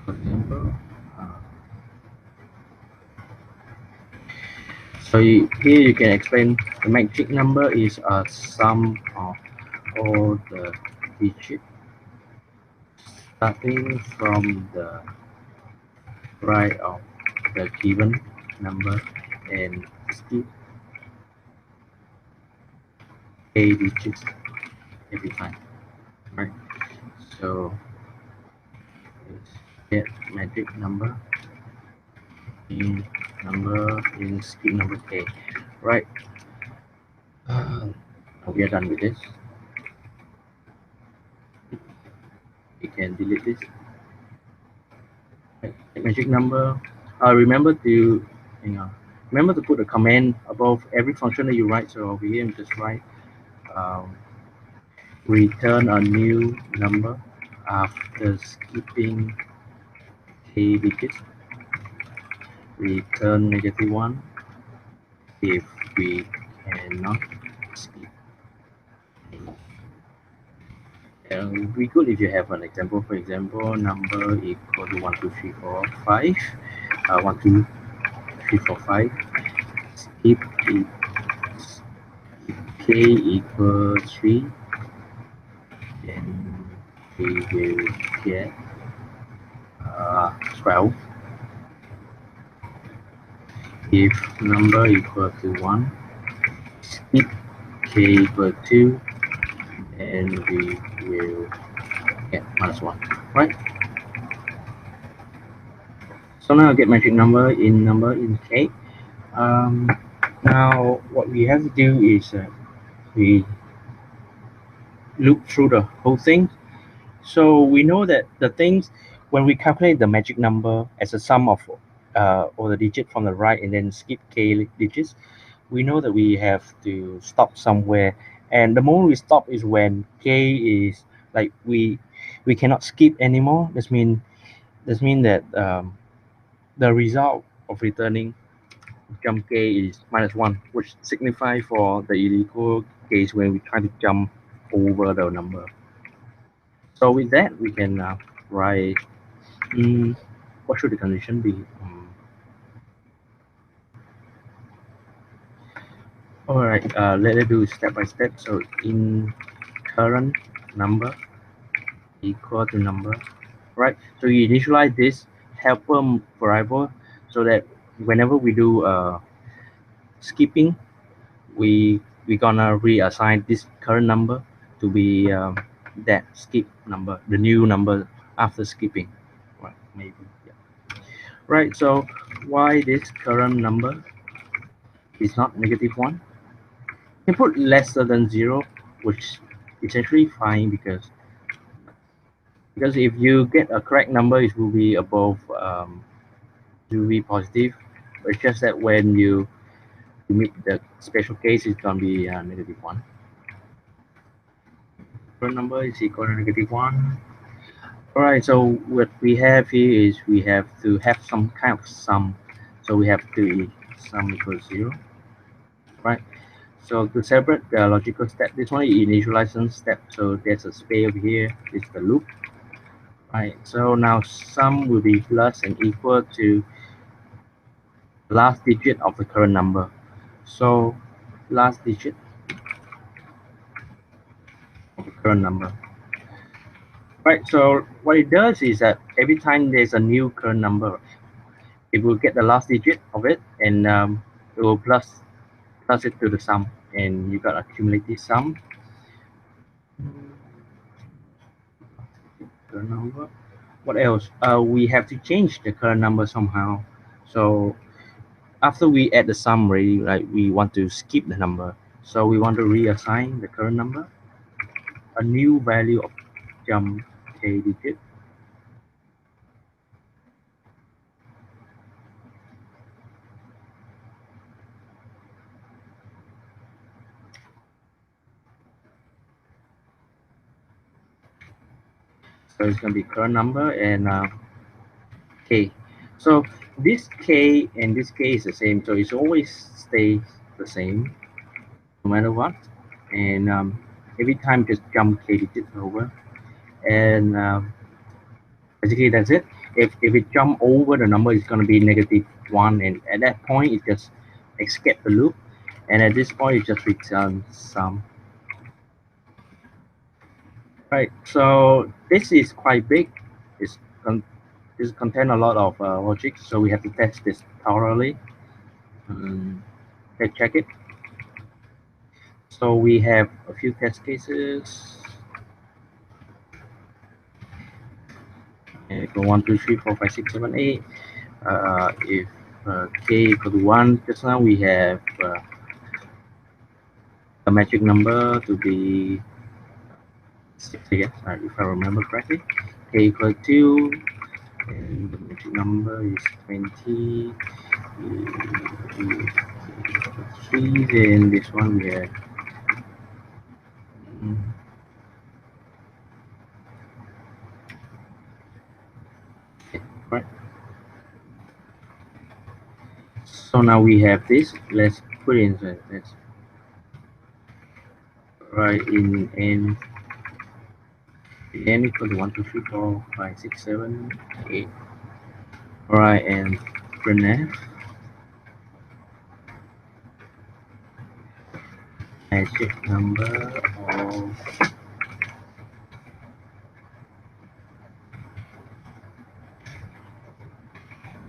for example. So here you can explain the magic number is a sum of all the digits starting from the right of the given number and skip a digits every time, right? So let's get magic number in skip number K, right? We are done with this. We can delete this. Right. Magic number. Remember to put a comment above every function that you write. So over here, I'm just write return a new number after skipping K digits. Return -1 if we cannot skip. be good if you have an example. For example, number equal to 1, 2, 3, 4, 5. 1, 2, 3, 4, 5. Skip k equal 3, then we will get 12. If number equal to 1, skip k equal 2, and we will get -1, right? So now I get magic number in k. Now what we have to do is we look through the whole thing. So we know that the things, when we calculate the magic number as a sum of all the digit from the right and then skip k digits, we know that we have to stop somewhere. And the moment we stop is when k is like we cannot skip anymore. This mean that the result of returning jump k is -1, which signify for the illegal case when we try to jump over the number. So with that, we can write, what should the condition be? All right, let's do step by step. So in current number equal to number, right? So you initialize this helper variable so that whenever we do skipping, we gonna reassign this current number to be that skip number, the new number after skipping, right? Maybe, yeah. Right. So why this current number is not -1? You can put lesser than 0, which is actually fine because if you get a correct number, it will be above, it will be positive. But it's just that when you meet the special case, it's gonna be -1. Current number is equal to -1. All right, so what we have here is we have to have some kind of sum. So we have to sum equals 0, right? So to separate the logical step, this one is initialization step. So there's a space over here, it's the loop, right? So now sum will be plus and equal to last digit of the current number. So last digit of the current number. Right, so what it does is that every time there's a new current number, it will get the last digit of it and it will plus it to the sum, and you got a cumulative sum. Current number. What else? We have to change the current number somehow. So after we add the sum already, like we want to skip the number. So we want to reassign the current number a new value of jump k digit. So it's going to be current number and k. So this k and this k is the same, so it's always stays the same no matter what. And every time just jump k digits over, and basically that's it. If it jump over the number, it's going to be -1, and at that point it just escape the loop, and at this point it just returns sum. Right, so this is quite big. It's this contain a lot of logic, so we have to test this thoroughly. Let's check it. So we have a few test cases. And 1, 2, 3, 4, 5, 6, 7, 8. If k equal to 1, just now we have the magic number to be 6, I guess, if I remember correctly. K equal to 2, and the magic number is 20. 3, and this one we have right. So now we have this. Let's put in. Let's write in n n equal to 1, 2, 3, 4, 5, 6, 7, 8. Alright, and printf magic number of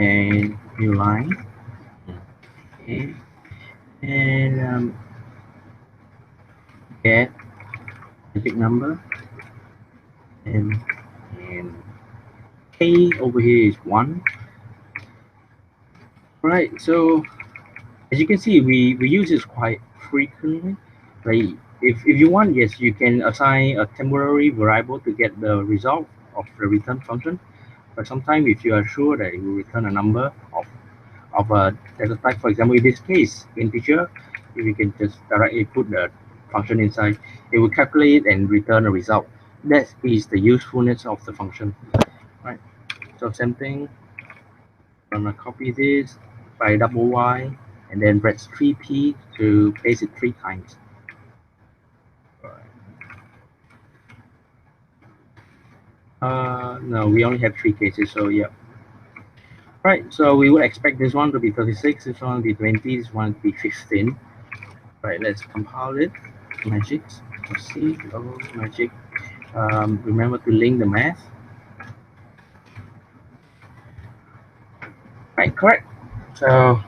a new line. Okay, and get magic number, and k over here is 1. Right, so as you can see, we use this quite frequently. Like if you want, yes, you can assign a temporary variable to get the result of the return function. But sometimes if you are sure that it will return a number of a data type, for example, in this case, integer, if you can just directly put the function inside, it will calculate and return a result. That is the usefulness of the function, right? So same thing, I'm gonna copy this by double Y and then press 3P to paste it 3 times. No, we only have 3 cases, so yeah. Right, so we would expect this one to be 36, this one to be 20, this one to be 15. Right, let's compile it. Magic, see, oh, magic. Remember to link the math. Right, correct. So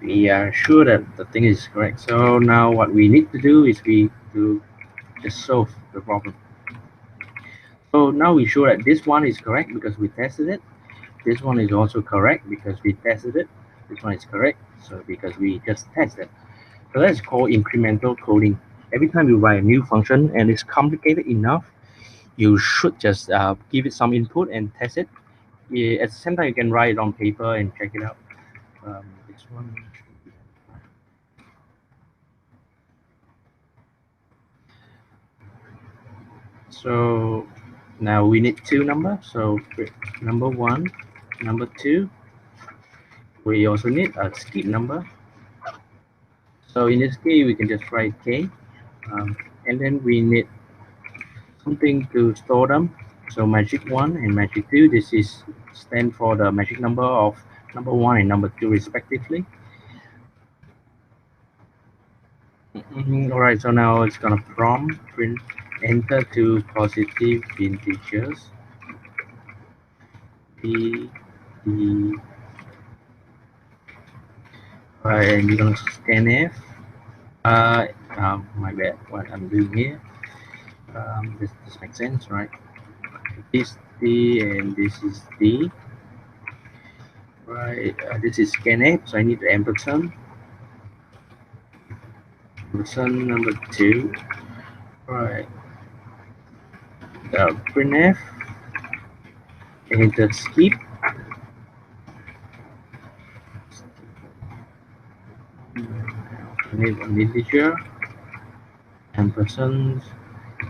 we are sure that the thing is correct. So now what we need to do is to just solve the problem. So now we show that this one is correct because we tested it. This one is also correct because we tested it. This one is correct, so because we just tested. So that's called incremental coding. Every time you write a new function and it's complicated enough, you should just give it some input and test it. Yeah, at the same time, you can write it on paper and check it out. This one. So now we need 2 numbers. So number 1, number 2. We also need a skip number. So in this case, we can just write k, and then we need something to store them. So magic 1 and magic 2. This is stand for the magic number of number 1 and number 2 respectively. All right, so now it's gonna prompt print enter two positive integers b d. Right, and you're gonna scanf. My bad, what I'm doing here. This makes sense, right? This d and this is d. Right, this is scanf, so I need the ampersand. Ampersand number 2. Right. Printf and the skip. Need an integer ampersand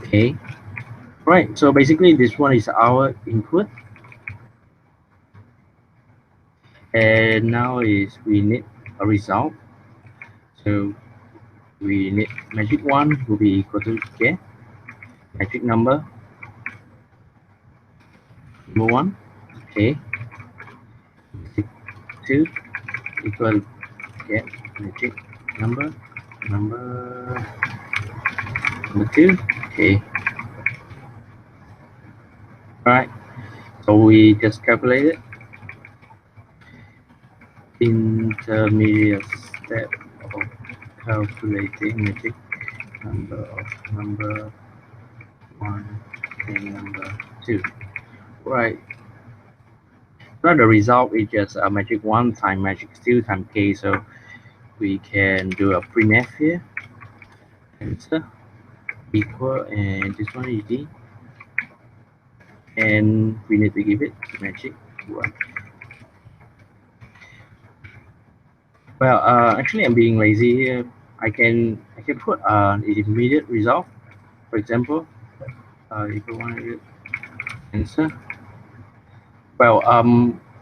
k. Right, so basically this one is our input, and now is we need a result. So we need magic 1 will be equal to k, magic number 1, k, 2 equal get magic number 2, k. Right, so we just calculate it. Intermediate step of calculating magic number of number 1 and number 2. Right. So the result is just a magic 1 times magic 2 times k. So we can do a printf here. Answer equal, and this one is d. And we need to give it magic 1. Well, actually, I'm being lazy here. I can put an immediate result. For example, equal 100 answer. Well, I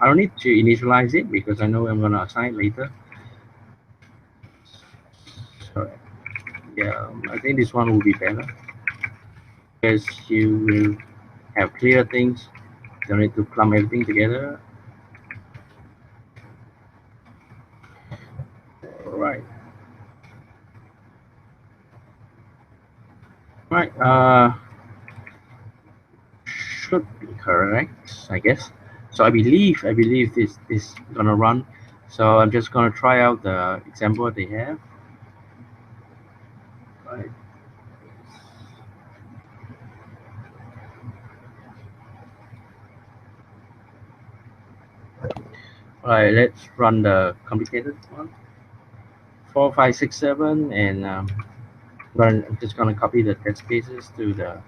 don't need to initialize it because I know I'm gonna assign later. So yeah, I think this one will be better. Yes, you will have clear things. Don't need to clump everything together. Alright. Right. Should be correct, I guess. So I believe this is gonna run. So I'm just gonna try out the example they have. Right. Alright, let's run the complicated one. 4567 and I'm just gonna copy the test cases to the.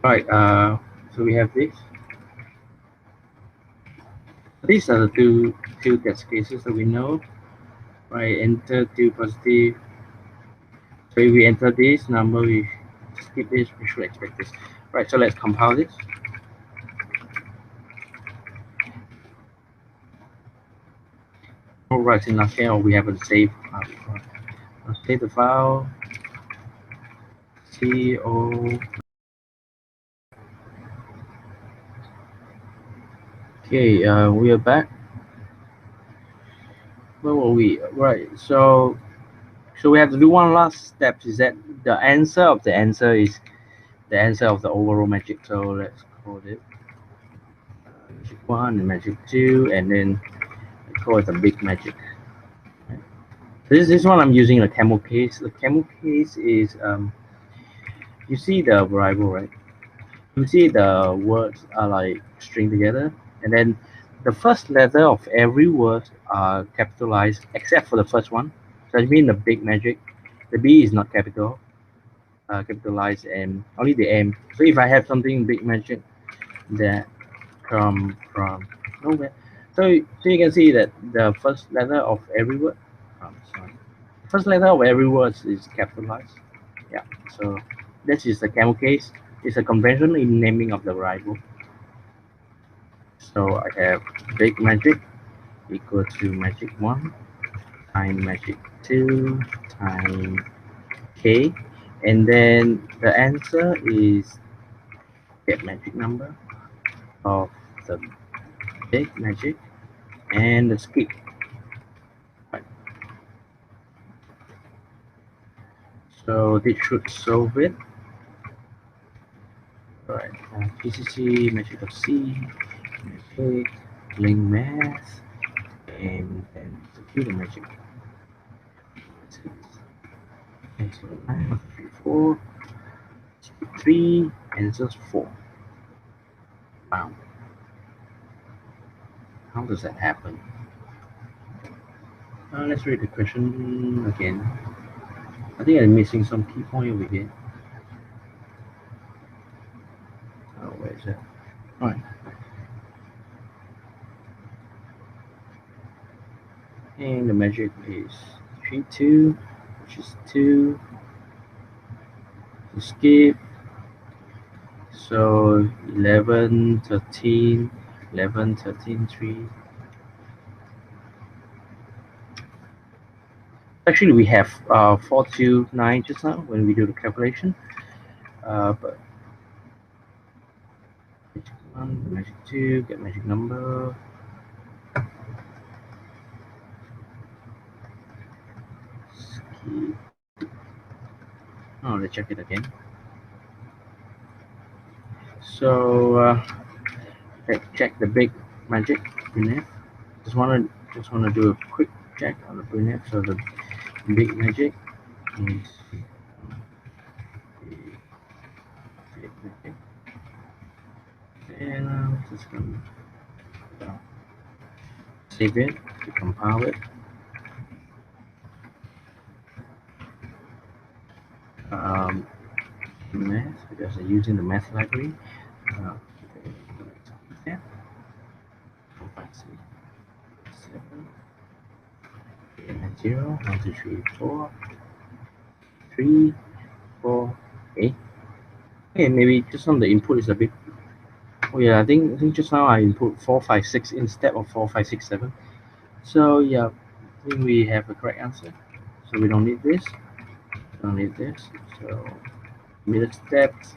Right. So we have this. These are the two test cases that we know. Right. Enter two positive. So if we enter this number, we skip this. We should expect this. Right. So let's compile this. Alright, in last channel we have a save. I'll save the file. CO. Okay. We are back. Where were we? Right. So we have to do one last step. Is that the answer of the answer is the answer of the overall magic. So let's call it magic 1 and magic 2, and then I call it the big magic. Right. This one I'm using a camel case. The camel case is you see the variable, right? You see the words are like string together, and then the first letter of every word are capitalized except for the first one. So I mean the big magic, the B is not capitalized, and only the M. So if I have something big magic that come from nowhere, so you can see that the first letter of every word, sorry, first letter of every word is capitalized. Yeah. So this is the camel case. It's a convention in naming of the variable. So I have big magic equal to magic 1 times magic 2 times k, and then the answer is get magic number of the big magic and the skip. Right. So this should solve it. Alright, PCC magic of C, magic, link math, and then computer magic. And so 9, 4, 3, answers 4. Wow. How does that happen? Let's read the question again. I think I'm missing some key point over here. Oh, where is it? Alright. And the magic is 3, 2, which is 2. To skip. So 11, 13, 11, 13, 3. Actually, we have 4, 2, 9 just now when we do the calculation. But magic 1, magic 2, get magic number. Skip. Oh, let's check it again. So let's check the big magic BNF. Just wanna do a quick check on the BNF. So the big magic is big magic, and I'm just gonna save it to compile it. Math, because I'm using the math library. Uh, 0, 1, 2, 3, 4, 3, 4, 8. Okay, maybe just on the input is a bit. Oh yeah, I think just now I input 4, 5, 6 instead of 4, 5, 6, 7. So yeah, I think we have the correct answer. So we don't need this. Don't need this. So middle steps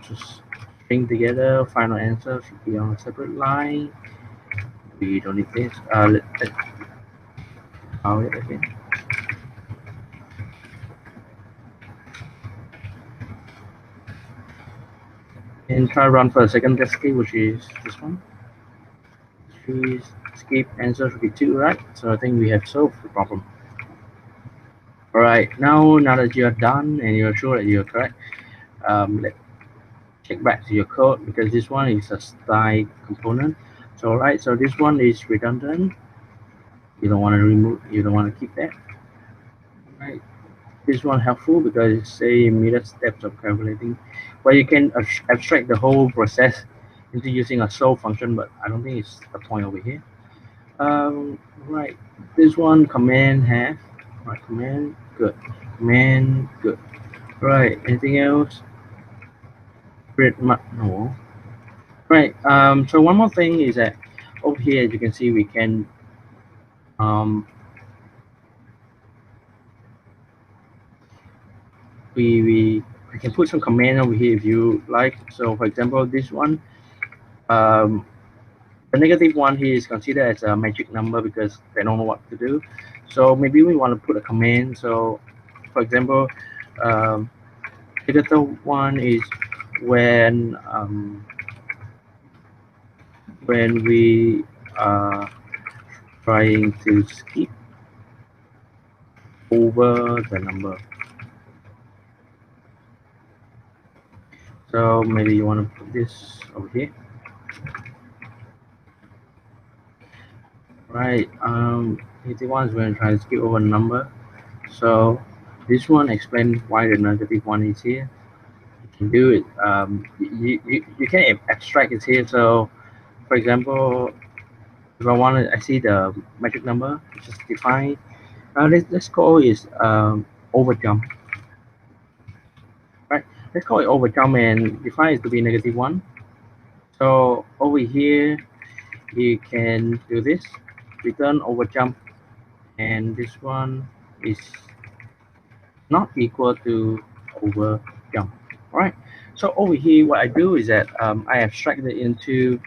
just string together. Final answer should be on a separate line. We don't need this. Let's power it again. And try run for the second test case, which is this one. Please skip answer should be 2, right? So I think we have solved the problem. Alright, now that you're done and you're sure that you're correct, let's check back to your code because this one is a style component. So alright, so this one is redundant. You don't want to remove, you don't want to keep that. Right. This one helpful because it's say meter steps of calculating, but you can abstract the whole process into using a solve function, but I don't think it's the point over here. Right, this one command have, right, command good, command good. Right, anything else? No. Right, so one more thing is that over here, as you can see, we can we can put some command over here if you like. So for example, this one, the negative one here is considered as a magic number because they don't know what to do. So maybe we want to put a command. So for example, negative one is when we are trying to skip over the number. So maybe you want to put this over here. Right, negative one is when trying to skip over a number. So this one explains why the negative one is here. You can do it. You can abstract it here. So for example, if I want to, I see the magic number, just define. Let's call it over jump. Right, let's call it over jump and define it to be negative one. So over here, you can do this, return over jump, and this one is not equal to over jump. All right. So over here, what I do is that I abstract it into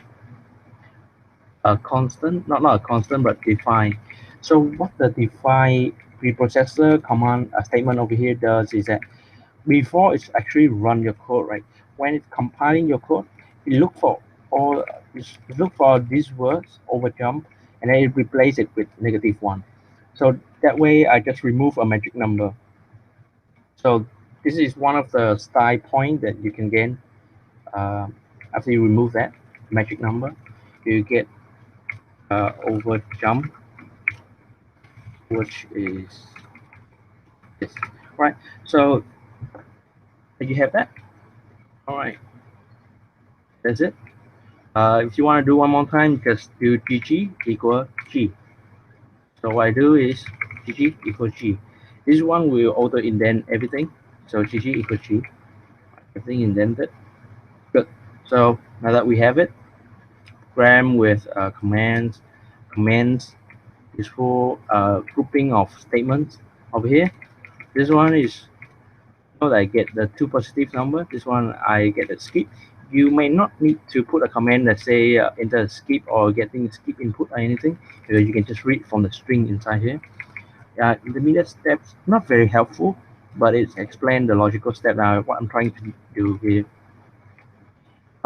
a constant, not a constant, but define. So what the define preprocessor command statement over here does is that before it's actually run your code, right? When it's compiling your code, it look for all, it look for these words over jump, and then it replace it with negative one. So that way, I just remove a magic number. So this is one of the style point that you can gain after you remove that magic number. You get over jump, which is this, right? So you have that. All right, that's it. If you want to do one more time, just do gg equal g. So what I do is gg equal g. This one will auto indent everything. So gg equal g, everything indented. Good. So now that we have it, program with commands, useful grouping of statements over here. This one is that I get the two positive number. This one I get the skip. You may not need to put a command that say enter skip or getting skip input or anything, because you can just read from the string inside here. Intermediate steps not very helpful, but it's explain the logical step now what I'm trying to do here.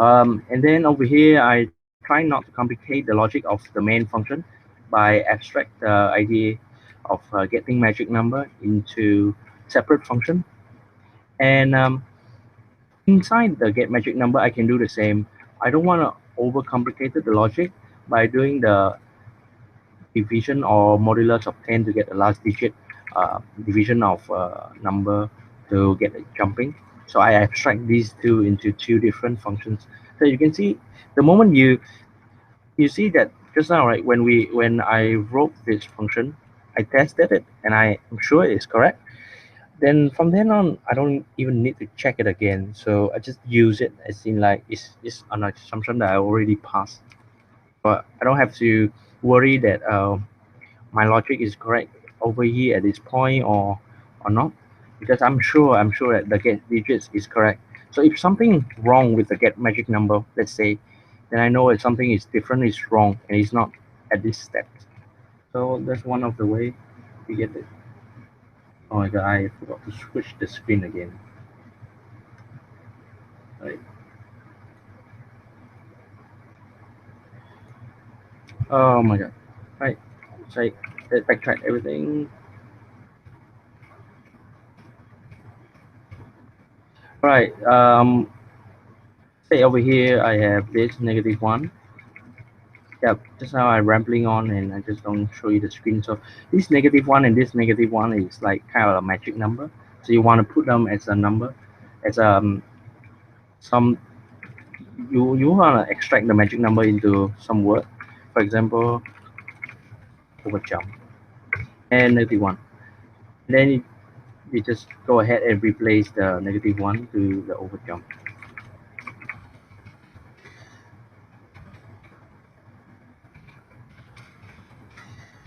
And then over here I try not to complicate the logic of the main function by abstract the idea of getting magic number into separate function. And inside the get magic number, I can do the same. I don't want to overcomplicate the logic by doing the division or modulus of 10 to get the last digit, division of number to get a jumping. So I abstract these two into two different functions. So you can see the moment you see that just now, right? When I wrote this function, I tested it and I'm sure it's correct. Then from then on, I don't even need to check it again. So I just use it as in like it's an assumption that I already passed. But I don't have to worry that my logic is correct over here at this point or not, because I'm sure that the get digits is correct. So if something wrong with the get magic number, let's say, then I know that something is different, is wrong, and it's not at this step. So that's one of the way to get it. Oh my god, I forgot to switch the screen again. Right. Oh my god. Right. So let's backtrack everything. Right. Say over here I have this -1. Yeah, just now I'm rambling on and I just don't show you the screen. So this -1 and this -1 is like kind of a magic number. So you want to put them as a number, as some you want to extract the magic number into some word. For example, overjump and -1. Then you just go ahead and replace the -1 to the overjump.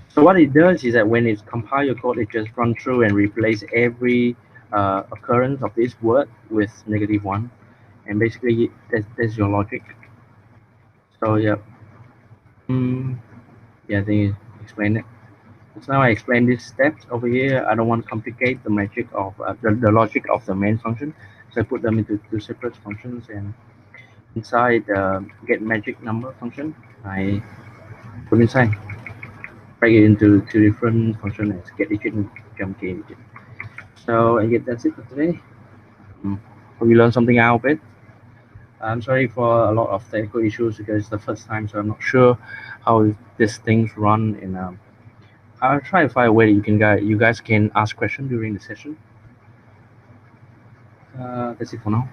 So what it does is that when it's compile your code, it just run through and replace every occurrence of this word with -1, and basically that's your logic. So yeah, yeah, they explain it. So now I explain these steps over here. I don't want to complicate the magic of the logic of the main function, so I put them into two separate functions, and inside the get magic number function, I put inside break it into two different functions as get digit and jump gain digit. So I guess that's it for today. Hope you learned something out of it. I'm sorry for a lot of technical issues because it's the first time, so I'm not sure how these things run. And I'll try to find a way that you guys can ask questions during the session. That's it for now.